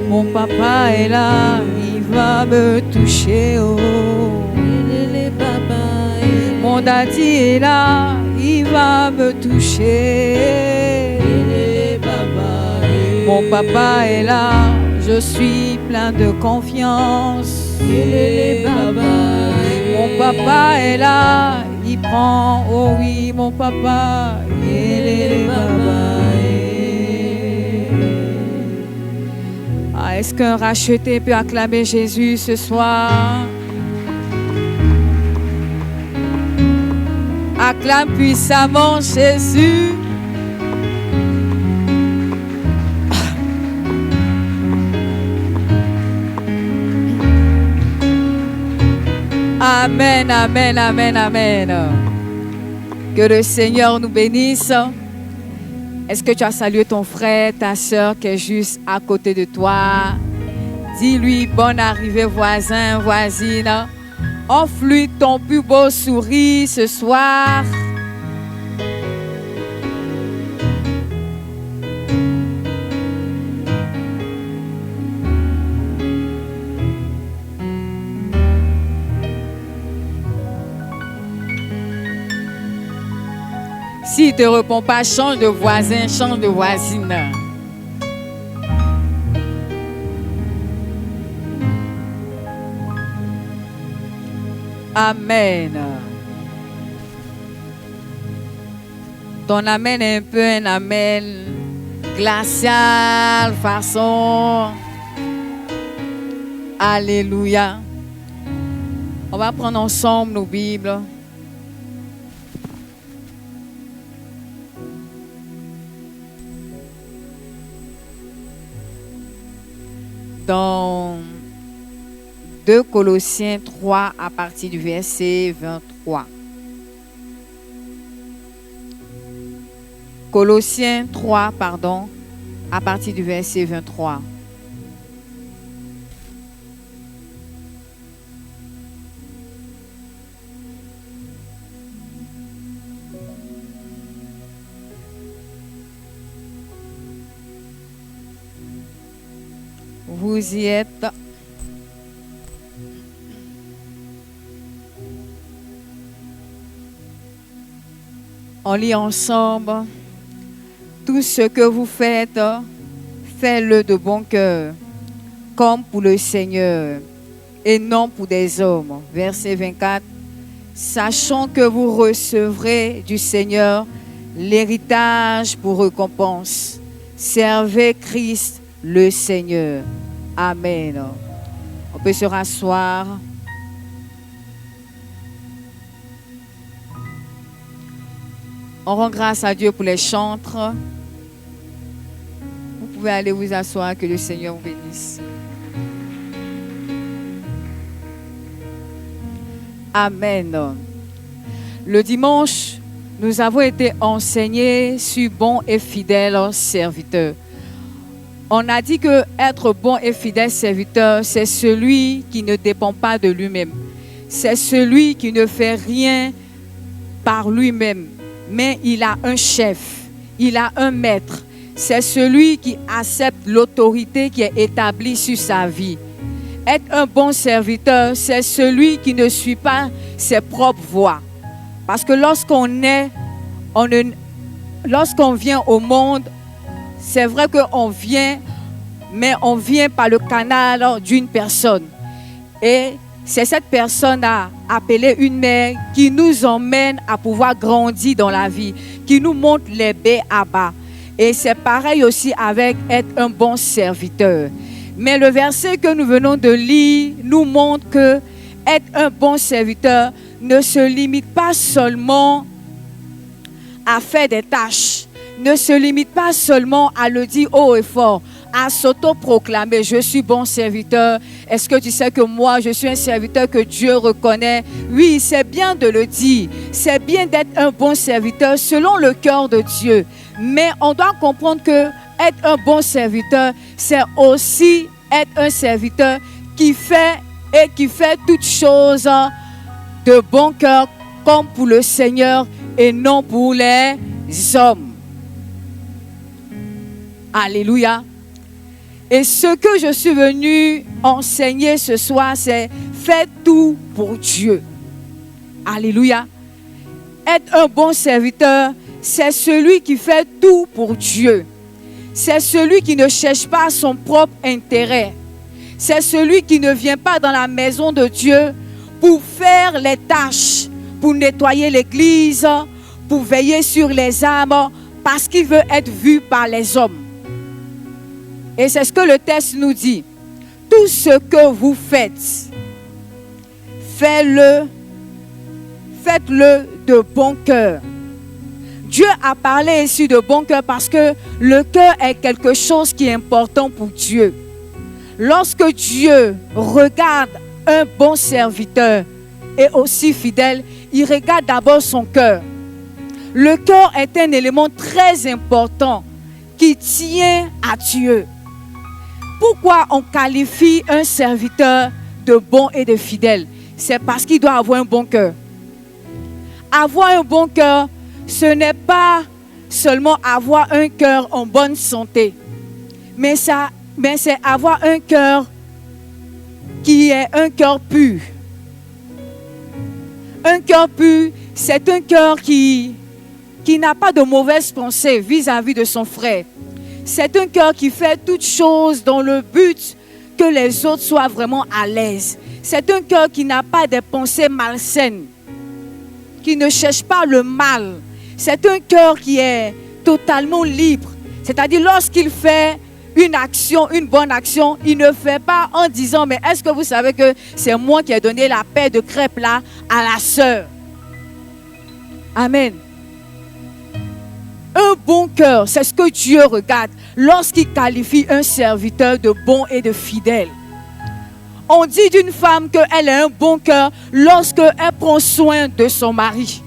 Mon papa est là, il va me toucher. Oh. Mon daddy est là, il va me toucher. Mon papa est là, je suis plein de confiance. Mon papa est là, il prend, oh oui, mon papa. Ah, est-ce qu'un racheté peut acclamer Jésus ce soir? Acclame puissamment Jésus. Amen, amen, amen, amen. Que le Seigneur nous bénisse. Est-ce que tu as salué ton frère, ta soeur qui est juste à côté de toi? Dis-lui bonne arrivée, voisin, voisine. Offre-lui ton plus beau sourire ce soir. S'il ne te répond pas, change de voisin, change de voisine. Amen. Ton amen est un peu un amen glacial, façon. Alléluia. On va prendre ensemble nos Bibles. Dans 2 Colossiens 3 à partir du verset 23. Colossiens 3, pardon, à partir du verset 23. Vous y êtes. On lit ensemble. Tout ce que vous faites, faites-le de bon cœur, comme pour le Seigneur, et non pour des hommes. Verset 24. Sachant que vous recevrez du Seigneur l'héritage pour récompense. Servez Christ le Seigneur. Amen. On peut se rasseoir. On rend grâce à Dieu pour les chantres. Vous pouvez aller vous asseoir, que le Seigneur vous bénisse. Amen. Le dimanche, nous avons été enseignés sur bon et fidèle serviteur. On a dit que être bon et fidèle serviteur, c'est celui qui ne dépend pas de lui-même. C'est celui qui ne fait rien par lui-même. Mais il a un chef, il a un maître. C'est celui qui accepte l'autorité qui est établie sur sa vie. Être un bon serviteur, c'est celui qui ne suit pas ses propres voies. Parce que lorsqu'on vient au monde, c'est vrai qu'on vient, mais on vient par le canal d'une personne. Et c'est cette personne appelée une mère qui nous emmène à pouvoir grandir dans la vie, qui nous montre les baies à bas. Et c'est pareil aussi avec être un bon serviteur. Mais le verset que nous venons de lire nous montre que être un bon serviteur ne se limite pas seulement à faire des tâches, ne se limite pas seulement à le dire haut et fort, à s'auto-proclamer, je suis bon serviteur. Est-ce que tu sais que moi, je suis un serviteur que Dieu reconnaît? Oui, c'est bien de le dire. C'est bien d'être un bon serviteur selon le cœur de Dieu. Mais on doit comprendre que être un bon serviteur, c'est aussi être un serviteur qui fait toutes choses de bon cœur, comme pour le Seigneur et non pour les hommes. Alléluia. Et ce que je suis venu enseigner ce soir, c'est faire tout pour Dieu. Alléluia. Être un bon serviteur, c'est celui qui fait tout pour Dieu. C'est celui qui ne cherche pas son propre intérêt. C'est celui qui ne vient pas dans la maison de Dieu pour faire les tâches, pour nettoyer l'église, pour veiller sur les âmes, parce qu'il veut être vu par les hommes. Et c'est ce que le texte nous dit. Tout ce que vous faites, faites-le de bon cœur. Dieu a parlé ici de bon cœur parce que le cœur est quelque chose qui est important pour Dieu. Lorsque Dieu regarde un bon serviteur et aussi fidèle, il regarde d'abord son cœur. Le cœur est un élément très important qui tient à Dieu. Pourquoi on qualifie un serviteur de bon et de fidèle? C'est parce qu'il doit avoir un bon cœur. Avoir un bon cœur, ce n'est pas seulement avoir un cœur en bonne santé, mais c'est avoir un cœur qui est un cœur pur. Un cœur pur, c'est un cœur qui n'a pas de mauvaises pensées vis-à-vis de son frère. C'est un cœur qui fait toutes choses dans le but que les autres soient vraiment à l'aise. C'est un cœur qui n'a pas de pensées malsaines, qui ne cherche pas le mal. C'est un cœur qui est totalement libre. C'est-à-dire lorsqu'il fait une action, une bonne action, il ne fait pas en disant « Mais est-ce que vous savez que c'est moi qui ai donné la paire de crêpes là à la sœur ?» Amen. Un bon cœur, c'est ce que Dieu regarde lorsqu'il qualifie un serviteur de bon et de fidèle. On dit d'une femme qu'elle a un bon cœur lorsqu'elle prend soin de son mari.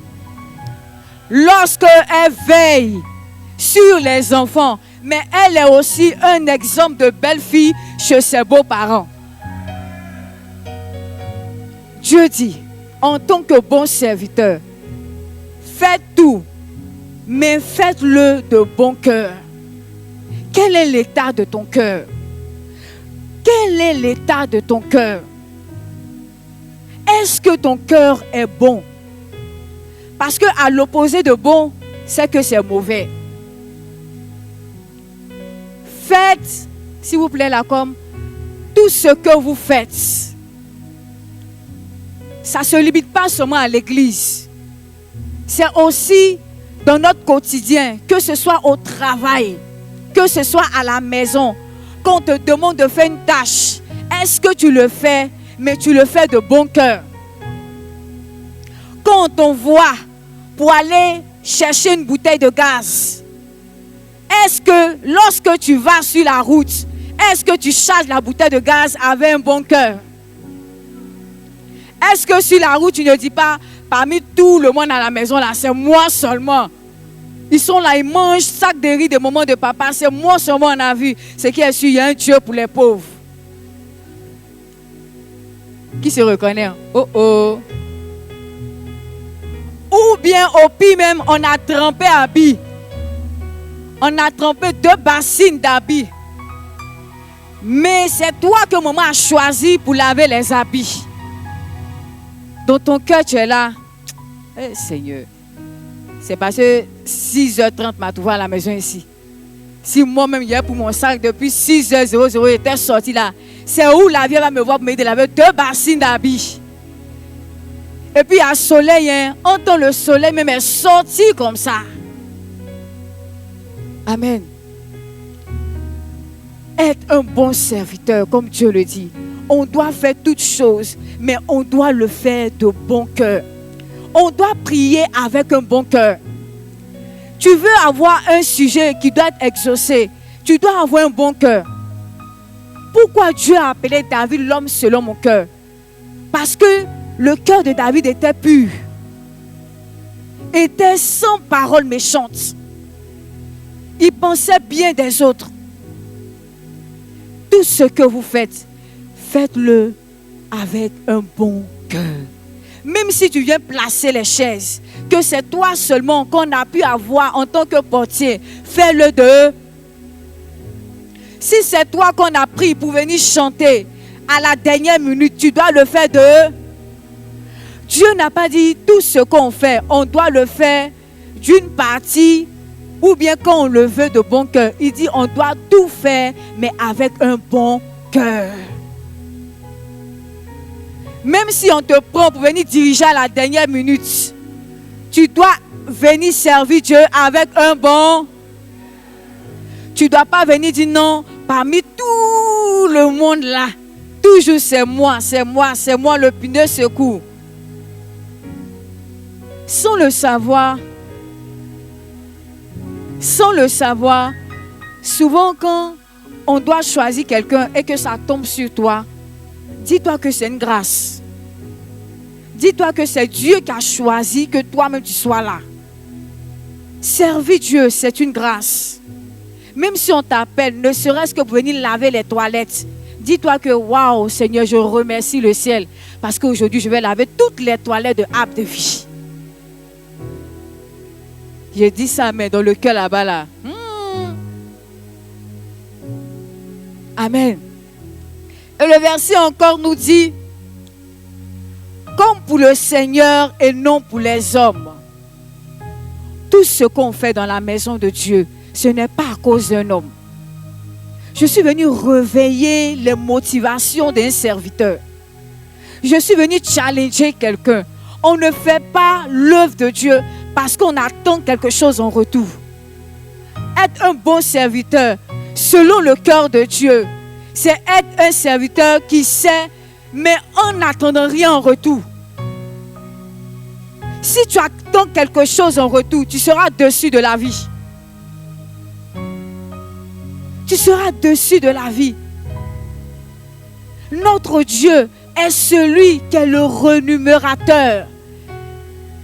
Lorsqu'elle veille sur les enfants. Mais elle est aussi un exemple de belle fille chez ses beaux-parents. Dieu dit, en tant que bon serviteur, faites tout, mais faites-le de bon cœur. Quel est l'état de ton cœur? Quel est l'état de ton cœur? Est-ce que ton cœur est bon? Parce qu'à l'opposé de bon, c'est que c'est mauvais. Faites, s'il vous plaît, là, comme tout ce que vous faites. Ça ne se limite pas seulement à l'église. C'est aussi dans notre quotidien, que ce soit au travail, que ce soit à la maison, quand on te demande de faire une tâche, est-ce que tu le fais, mais tu le fais de bon cœur? Quand on voit pour aller chercher une bouteille de gaz, est-ce que lorsque tu vas sur la route, est-ce que tu charges la bouteille de gaz avec un bon cœur? Est-ce que sur la route, tu ne dis pas, parmi tout le monde à la maison, là, c'est moi seulement. Ils sont là, ils mangent sac de riz de maman de papa, c'est moi seulement on a vu. C'est qui est sûr, il y a un Dieu pour les pauvres. Qui se reconnaît? Oh oh. Ou bien au pire même, on a trempé habits. On a trempé 2 bassines d'habits. Mais c'est toi que maman a choisi pour laver les habits. Dans ton cœur, tu es là. Eh, Seigneur. C'est parce que 6h30 m'a trouvé à la maison ici. Si moi-même, hier pour mon sac, depuis 6h00, j'étais sorti là. C'est où la vie va me voir pour m'aider à laver 2 bassines d'habits. Et puis, à soleil, hein, on entend le soleil même est sorti comme ça. Amen. être un bon serviteur, comme Dieu le dit. On doit faire toutes choses, mais on doit le faire de bon cœur. On doit prier avec un bon cœur. Tu veux avoir un sujet qui doit être exaucé, tu dois avoir un bon cœur. Pourquoi Dieu a appelé David l'homme selon mon cœur? Parce que le cœur de David était pur, était sans parole méchante. Il pensait bien des autres. Tout ce que vous faites, faites-le avec un bon cœur. Même si tu viens placer les chaises, que c'est toi seulement qu'on a pu avoir en tant que portier, fais-le de. Si c'est toi qu'on a pris pour venir chanter à la dernière minute, tu dois le faire de. Dieu n'a pas dit tout ce qu'on fait, on doit le faire d'une partie ou bien quand on le veut de bon cœur. Il dit on doit tout faire, mais avec un bon cœur. Même si on te prend pour venir diriger à la dernière minute, tu dois venir servir Dieu avec un bon. Tu ne dois pas venir dire non, parmi tout le monde là, toujours c'est moi le pneu secours. Sans le savoir, souvent quand on doit choisir quelqu'un et que ça tombe sur toi, dis-toi que c'est une grâce. Dis-toi que c'est Dieu qui a choisi que toi-même tu sois là. Servir Dieu, c'est une grâce. Même si on t'appelle, ne serait-ce que pour venir laver les toilettes, dis-toi que waouh, Seigneur, je remercie le ciel parce qu'aujourd'hui, je vais laver toutes les toilettes de Arbre de Vie. J'ai dit ça, mais dans le cœur là-bas, là. Amen. Et le verset encore nous dit, comme pour le Seigneur et non pour les hommes. Tout ce qu'on fait dans la maison de Dieu, ce n'est pas à cause d'un homme. Je suis venu réveiller les motivations d'un serviteur. Je suis venu challenger quelqu'un. On ne fait pas l'œuvre de Dieu parce qu'on attend quelque chose en retour. Être un bon serviteur, selon le cœur de Dieu, c'est être un serviteur qui sait, mais en n'attendant rien en retour. Si tu attends quelque chose en retour, tu seras déçu de la vie. Tu seras déçu de la vie. Notre Dieu est celui qui est le rémunérateur.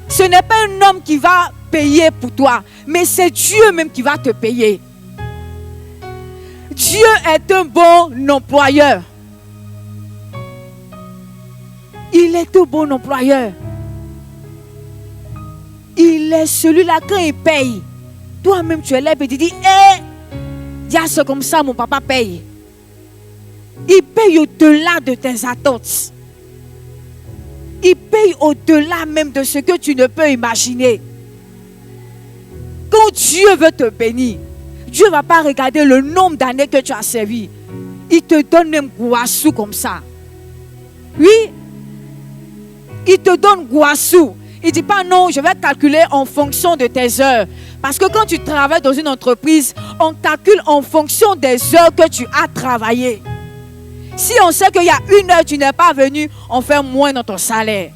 Ce n'est pas un homme qui va payer pour toi, mais c'est Dieu même qui va te payer. Dieu est un bon employeur. Il est un bon employeur. Il est celui-là quand il paye. Toi-même tu es là et tu dis, c'est comme ça mon papa paye. Il paye au-delà de tes attentes. Il paye au-delà même de ce que tu ne peux imaginer. Quand Dieu veut te bénir, Dieu ne va pas regarder le nombre d'années que tu as servi. Il te donne même Gouassou comme ça. Oui. Il te donne Gouassou. Il ne dit pas non, je vais calculer en fonction de tes heures. Parce que quand tu travailles dans une entreprise, on calcule en fonction des heures que tu as travaillé. Si on sait qu'il y a une heure tu n'es pas venu, on fait moins dans ton salaire.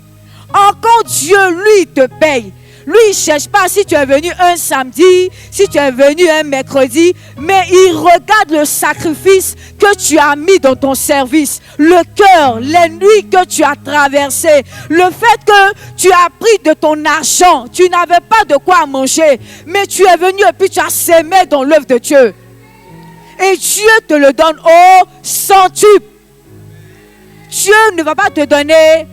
Encore Dieu, lui, te paye. Lui, il ne cherche pas si tu es venu un samedi, si tu es venu un mercredi, mais il regarde le sacrifice que tu as mis dans ton service, le cœur, les nuits que tu as traversées, le fait que tu as pris de ton argent, tu n'avais pas de quoi manger, mais tu es venu et puis tu as sémé dans l'œuvre de Dieu. Et Dieu te le donne au centuple. Dieu ne va pas te donner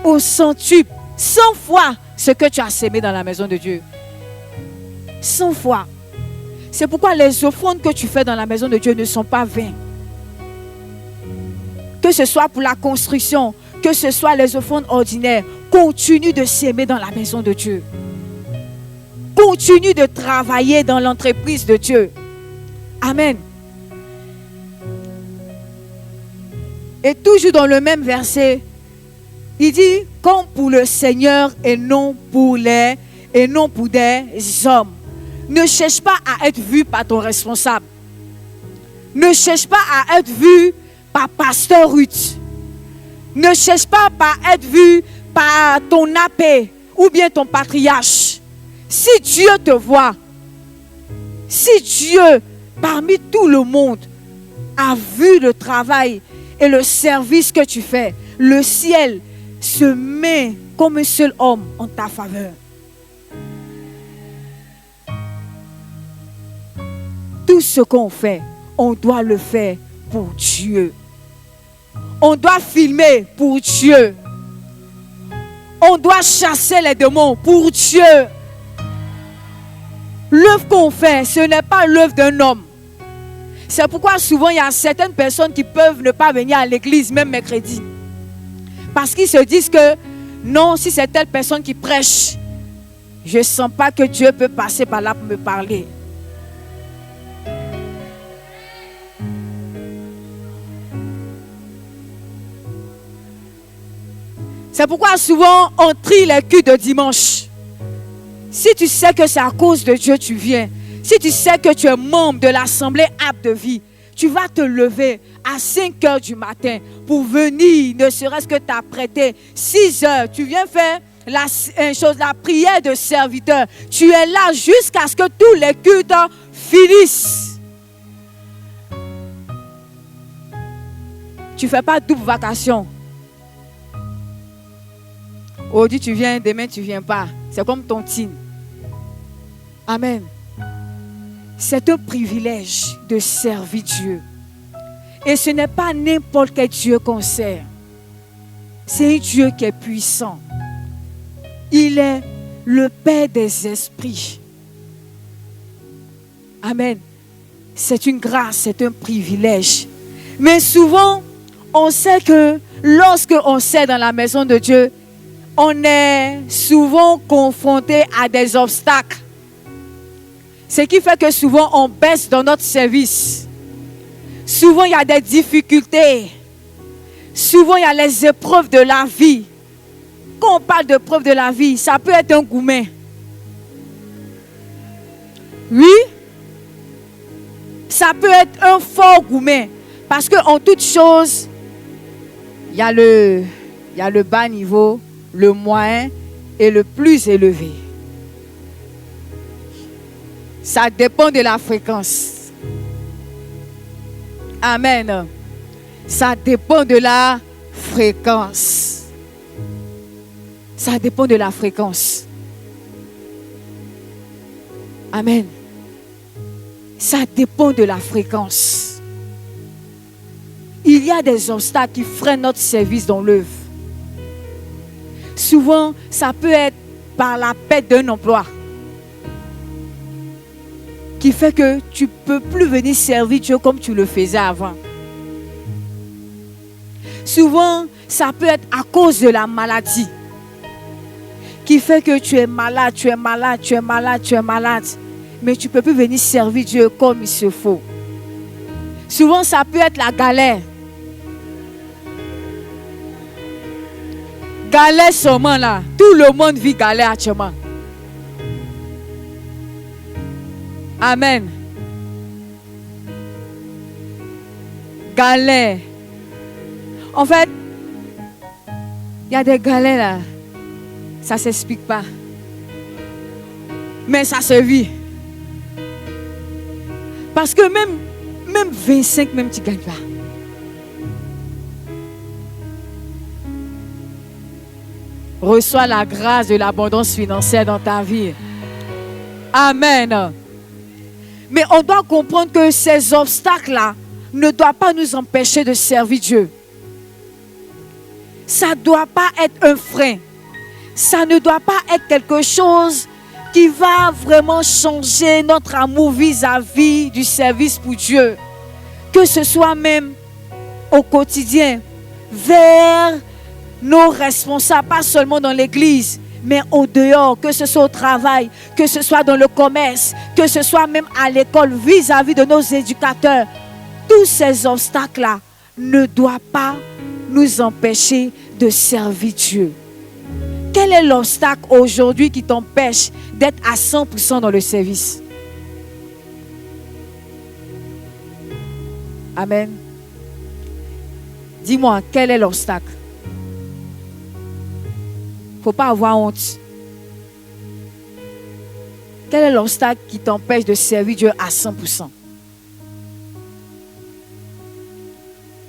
au centuple, 100 fois ce que tu as sémé dans la maison de Dieu. 100 fois. C'est pourquoi les offrandes que tu fais dans la maison de Dieu ne sont pas vaines. Que ce soit pour la construction, que ce soit les offrandes ordinaires, continue de s'aimer dans la maison de Dieu. Continue de travailler dans l'entreprise de Dieu. Amen. Et toujours dans le même verset, il dit, comme pour le Seigneur et non pour des hommes. Ne cherche pas à être vu par ton responsable. Ne cherche pas à être vu par pasteur Ruth. Ne cherche pas à être vu par ton AP ou bien ton patriarche. Si Dieu te voit, si Dieu, parmi tout le monde, a vu le travail et le service que tu fais, le ciel se met comme un seul homme en ta faveur. Tout ce qu'on fait, on doit le faire pour Dieu. On doit filmer pour Dieu. On doit chasser les démons pour Dieu. L'œuvre qu'on fait, ce n'est pas l'œuvre d'un homme. C'est pourquoi souvent il y a certaines personnes qui peuvent ne pas venir à l'église, même mercredi. Parce qu'ils se disent que non, si c'est telle personne qui prêche, je ne sens pas que Dieu peut passer par là pour me parler. C'est pourquoi souvent on trie les cultes de dimanche. Si tu sais que c'est à cause de Dieu que tu viens, si tu sais que tu es membre de l'Assemblée Arbre de Vie, tu vas te lever à 5 heures du matin pour venir, ne serait-ce que t'apprêter. 6 heures, tu viens faire la prière de serviteur. Tu es là jusqu'à ce que tous les cultes finissent. Tu ne fais pas double vacation. Aujourd'hui tu viens, demain tu ne viens pas. C'est comme ton team. Amen. C'est un privilège de servir Dieu. Et ce n'est pas n'importe quel Dieu qu'on sert. C'est un Dieu qui est puissant. Il est le Père des esprits. Amen. C'est une grâce, c'est un privilège. Mais souvent, on sait que lorsque on sert dans la maison de Dieu, on est souvent confronté à des obstacles. Ce qui fait que souvent on baisse dans notre service. Souvent il y a des difficultés. Souvent il y a les épreuves de la vie. Quand on parle d'épreuves de la vie, ça peut être un gourmet. Oui. Ça peut être un fort gourmet. Parce qu'en toute chose, il y a le bas niveau, le moyen et le plus élevé. Ça dépend de la fréquence. Amen. Ça dépend de la fréquence. Ça dépend de la fréquence. Amen. Ça dépend de la fréquence. Il y a des obstacles qui freinent notre service dans l'œuvre. Souvent, ça peut être par la perte d'un emploi qui fait que tu ne peux plus venir servir Dieu comme tu le faisais avant. Souvent, ça peut être à cause de la maladie qui fait que tu es malade, tu es malade, tu es malade, tu es malade. Mais tu ne peux plus venir servir Dieu comme il se faut. Souvent, ça peut être la galère. Galère seulement là. Tout le monde vit galère actuellement. Amen. Galère. En fait, il y a des galères là. Ça ne s'explique pas. Mais ça se vit. Parce que même 25, même tu ne gagnes pas. Reçois la grâce de l'abondance financière dans ta vie. Amen. Mais on doit comprendre que ces obstacles-là ne doivent pas nous empêcher de servir Dieu. Ça ne doit pas être un frein. Ça ne doit pas être quelque chose qui va vraiment changer notre amour vis-à-vis du service pour Dieu. Que ce soit même au quotidien, vers nos responsables, pas seulement dans l'église, mais au dehors, que ce soit au travail, que ce soit dans le commerce, que ce soit même à l'école, vis-à-vis de nos éducateurs. Tous ces obstacles-là ne doivent pas nous empêcher de servir Dieu. Quel est l'obstacle aujourd'hui qui t'empêche d'être à 100% dans le service? Amen. Dis-moi, quel est l'obstacle? Il ne faut pas avoir honte. Quel est l'obstacle qui t'empêche de servir Dieu à 100%?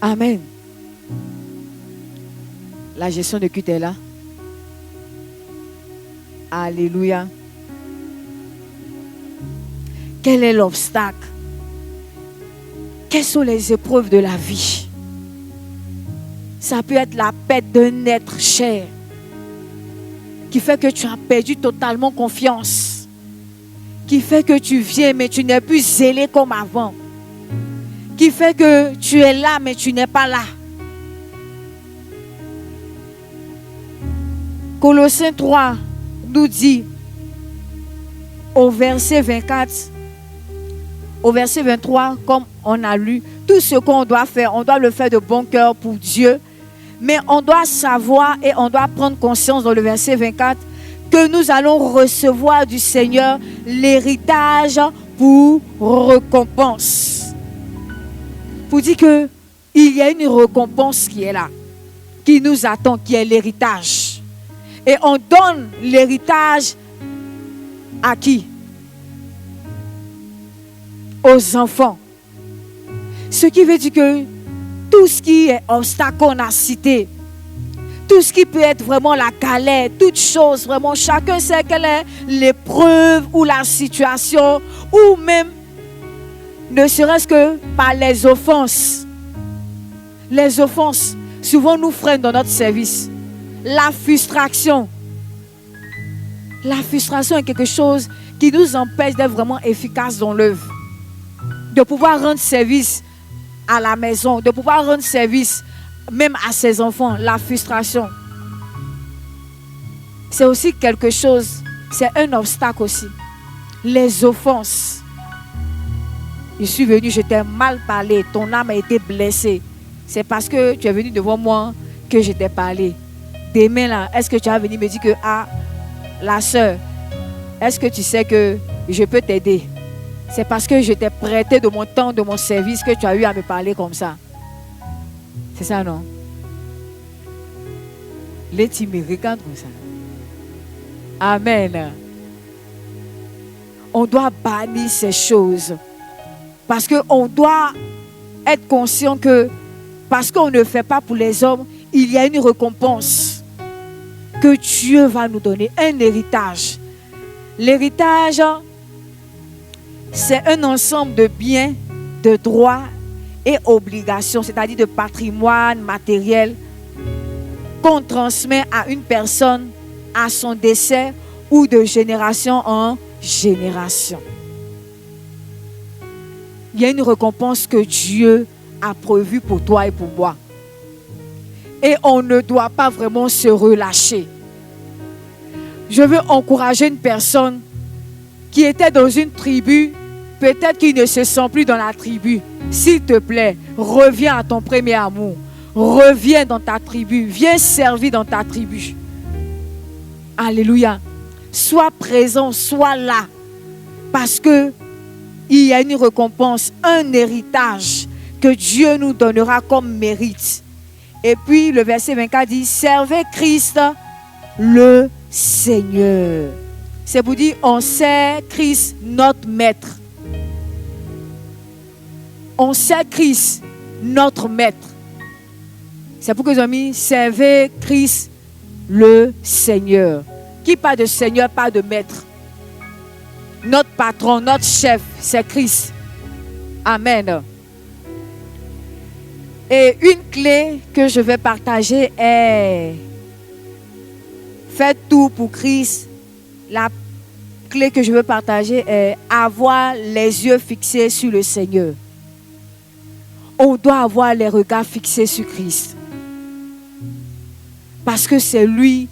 Amen. La gestion de culte est là. Alléluia. Quel est l'obstacle? Quelles sont les épreuves de la vie? Ça peut être la perte d'un être cher qui fait que tu as perdu totalement confiance, qui fait que tu viens mais tu n'es plus zélé comme avant, qui fait que tu es là mais tu n'es pas là. Colossiens 3 nous dit au verset 24, au verset 23, comme on a lu, tout ce qu'on doit faire, on doit le faire de bon cœur pour Dieu. Mais on doit savoir et on doit prendre conscience dans le verset 24 que nous allons recevoir du Seigneur l'héritage pour récompense. Pour dire qu'il y a une récompense qui est là, qui nous attend, qui est l'héritage. Et on donne l'héritage à qui? Aux enfants. Ce qui veut dire que tout ce qui est obstacle qu'on a cité, tout ce qui peut être vraiment la galère, toute chose, vraiment, chacun sait quelle est l'épreuve ou la situation, ou même, ne serait-ce que par les offenses. Les offenses, souvent nous freinent dans notre service. La frustration. La frustration est quelque chose qui nous empêche d'être vraiment efficaces dans l'œuvre. De pouvoir rendre service à la maison, de pouvoir rendre service même à ses enfants. La frustration, c'est aussi quelque chose, c'est un obstacle aussi. Les offenses. Je suis venu, je t'ai mal parlé, ton âme a été blessée. C'est parce que tu es venu devant moi que je t'ai parlé. Demain là, est-ce que tu vas venir me dire que la sœur, est-ce que tu sais que je peux t'aider? C'est parce que je t'ai prêté de mon temps, de mon service que tu as eu à me parler comme ça. C'est ça, non? Les tu me regardes comme ça. Amen. On doit bannir ces choses. Parce qu'on doit être conscient que parce qu'on ne fait pas pour les hommes, il y a une récompense que Dieu va nous donner, un héritage. L'héritage, c'est un ensemble de biens, de droits et obligations, c'est-à-dire de patrimoine matériel qu'on transmet à une personne à son décès ou de génération en génération. Il y a une récompense que Dieu a prévue pour toi et pour moi. Et on ne doit pas vraiment se relâcher. Je veux encourager une personne qui était dans une tribu, peut-être qu'il ne se sent plus dans la tribu. S'il te plaît, reviens à ton premier amour. Reviens dans ta tribu. Viens servir dans ta tribu. Alléluia. Sois présent, sois là. Parce que il y a une récompense, un héritage que Dieu nous donnera comme mérite. Et puis le verset 24 dit, servez Christ le Seigneur. C'est pour dire, on sert Christ notre maître. On sert Christ notre maître. C'est pour que les amis, servez Christ le Seigneur. Qui parle de Seigneur, parle de maître. Notre patron, notre chef, c'est Christ. Amen. Et une clé que je vais partager est faites tout pour Christ. La clé que je veux partager est avoir les yeux fixés sur le Seigneur. On doit avoir les regards fixés sur Christ. Parce que c'est lui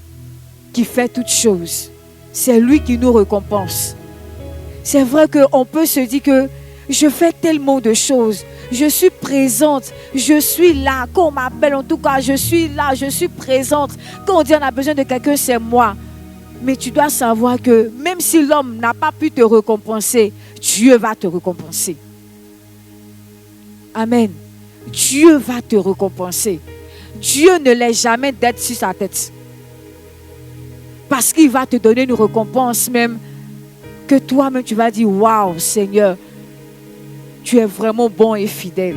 qui fait toutes choses. C'est lui qui nous récompense. C'est vrai qu'on peut se dire que je fais tellement de choses. Je suis présente. Je suis là. Quand on m'appelle, en tout cas, je suis là. Je suis présente. Quand on dit qu'on a besoin de quelqu'un, c'est moi. Mais tu dois savoir que même si l'homme n'a pas pu te récompenser, Dieu va te récompenser. Amen. Dieu va te récompenser. Dieu ne laisse jamais d'être sur sa tête. Parce qu'il va te donner une récompense même que toi-même tu vas dire, waouh Seigneur, tu es vraiment bon et fidèle.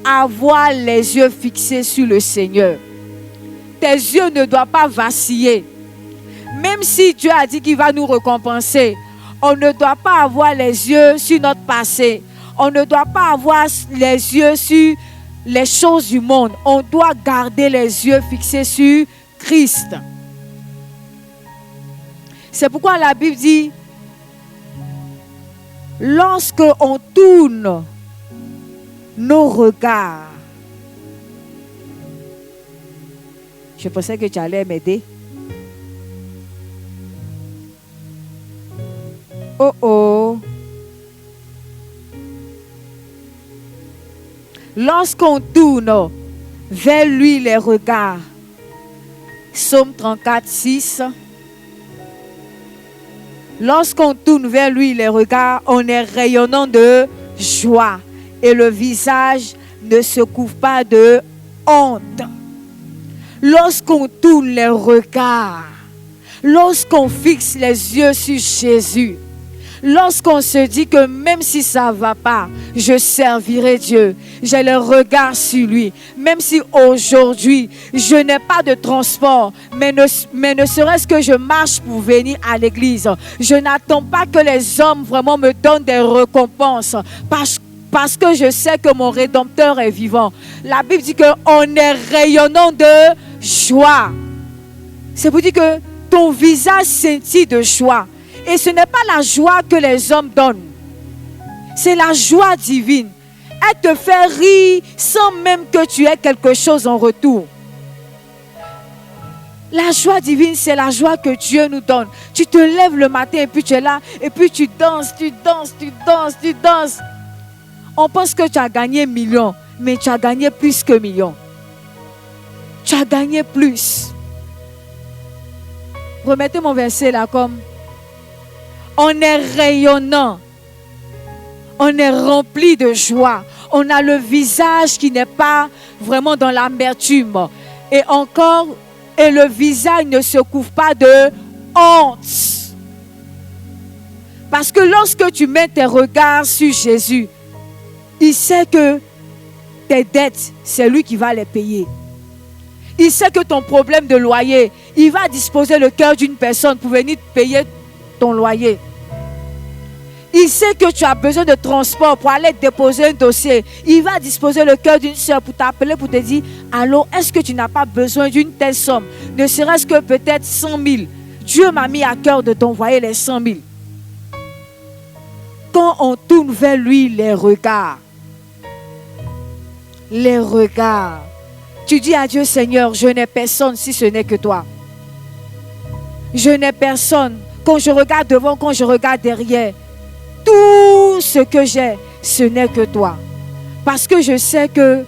Avoir les yeux fixés sur le Seigneur. Tes yeux ne doivent pas vaciller. Même si Dieu a dit qu'il va nous récompenser, on ne doit pas avoir les yeux sur notre passé. On ne doit pas avoir les yeux sur les choses du monde. On doit garder les yeux fixés sur Christ. C'est pourquoi la Bible dit, lorsque on tourne nos regards, je pensais que tu allais m'aider. Oh oh. Lorsqu'on tourne vers lui les regards, Psaume 34, 6. Lorsqu'on tourne vers lui les regards, on est rayonnant de joie et le visage ne se couvre pas de honte. Lorsqu'on tourne les regards, lorsqu'on fixe les yeux sur Jésus, lorsqu'on se dit que même si ça ne va pas, je servirai Dieu. J'ai le regard sur lui. Même si aujourd'hui, je n'ai pas de transport, mais ne serait-ce que je marche pour venir à l'église. Je n'attends pas que les hommes vraiment me donnent des récompenses. Parce que je sais que mon Rédempteur est vivant. La Bible dit qu'on est rayonnant de joie. C'est pour dire que ton visage scintille de joie. Et ce n'est pas la joie que les hommes donnent. C'est la joie divine. Elle te fait rire sans même que tu aies quelque chose en retour. La joie divine, c'est la joie que Dieu nous donne. Tu te lèves le matin et puis tu es là. Et puis tu danses, tu danses, tu danses, tu danses. On pense que tu as gagné millions. Mais tu as gagné plus que millions. Tu as gagné plus. Remettez mon verset là comme... On est rayonnant. On est rempli de joie. On a le visage qui n'est pas vraiment dans l'amertume. Et encore, et le visage ne se couvre pas de honte. Parce que lorsque tu mets tes regards sur Jésus, il sait que tes dettes, c'est lui qui va les payer. Il sait que ton problème de loyer, il va disposer le cœur d'une personne pour venir te payer ton loyer. Il sait que tu as besoin de transport pour aller déposer un dossier. Il va disposer le cœur d'une soeur pour t'appeler, pour te dire, allô, est-ce que tu n'as pas besoin d'une telle somme? Ne serait-ce que peut-être 100 000. Dieu m'a mis à cœur de t'envoyer les 100 000. Quand on tourne vers lui les regards, tu dis à Dieu, Seigneur, je n'ai personne si ce n'est que toi. Je n'ai personne. Quand je regarde devant, quand je regarde derrière, tout ce que j'ai, ce n'est que toi. Parce que je sais que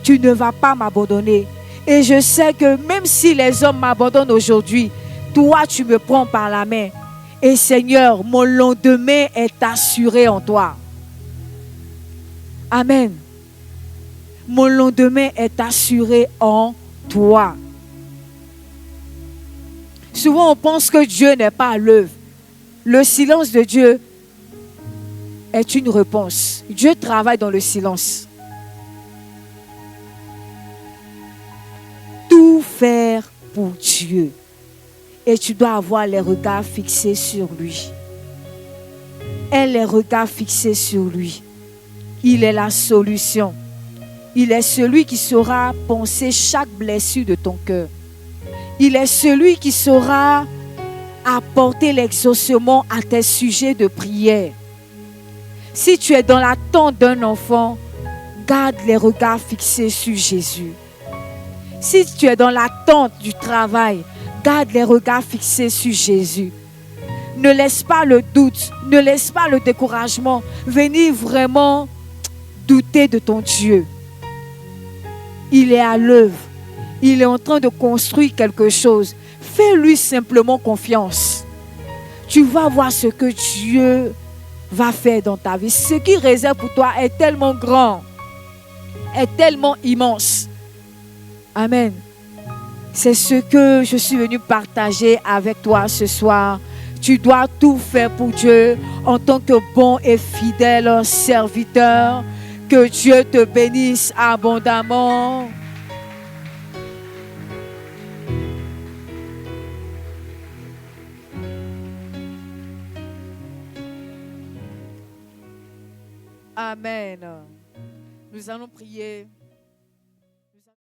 tu ne vas pas m'abandonner. Et je sais que même si les hommes m'abandonnent aujourd'hui, toi, tu me prends par la main. Et Seigneur, mon lendemain est assuré en toi. Amen. Mon lendemain est assuré en toi. Souvent, on pense que Dieu n'est pas à l'œuvre. Le silence de Dieu est une réponse. Dieu travaille dans le silence. Tout faire pour Dieu. Et tu dois avoir les regards fixés sur lui. Et les regards fixés sur lui. Il est la solution. Il est celui qui saura penser chaque blessure de ton cœur. Il est celui qui saura apporter l'exaucement à tes sujets de prière. Si tu es dans l'attente d'un enfant, garde les regards fixés sur Jésus. Si tu es dans l'attente du travail, garde les regards fixés sur Jésus. Ne laisse pas le doute, ne laisse pas le découragement venir vraiment douter de ton Dieu. Il est à l'œuvre. Il est en train de construire quelque chose. Fais-lui simplement confiance. Tu vas voir ce que Dieu va faire dans ta vie. Ce qu'il réserve pour toi est tellement grand. est tellement immense. Amen. C'est ce que je suis venu partager avec toi ce soir. Tu dois tout faire pour Dieu en tant que bon et fidèle serviteur. Que Dieu te bénisse abondamment. Amen. Nous allons prier.